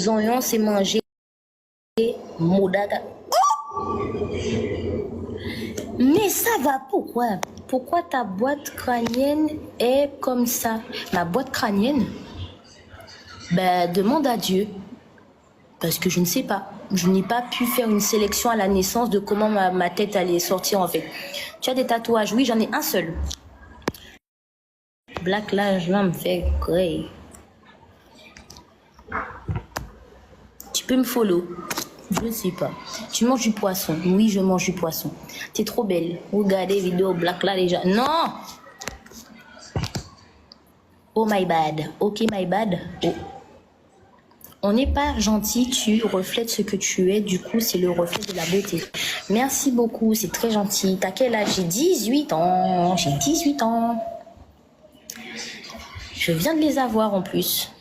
oignons, c'est manger modaga. Mais ça va, pourquoi? Pourquoi ta boîte crânienne est comme ça? Ma boîte crânienne? Ben, demande à Dieu. Parce que je ne sais pas. Je n'ai pas pu faire une sélection à la naissance de comment ma tête allait sortir en fait. Tu as des tatouages? Oui, j'en ai un seul. Black Lives là me fait grey. Tu peux me follow? Je ne sais pas. Tu manges du poisson? Oui, je mange du poisson. T'es trop belle. Regardez vidéo Black là déjà. Non! Oh my bad. Ok my bad. Oh. On n'est pas gentil, tu reflètes ce que tu es, du coup c'est le reflet de la beauté. Merci beaucoup, c'est très gentil. T'as quel âge? J'ai 18 ans, j'ai 18 ans. Je viens de les avoir en plus.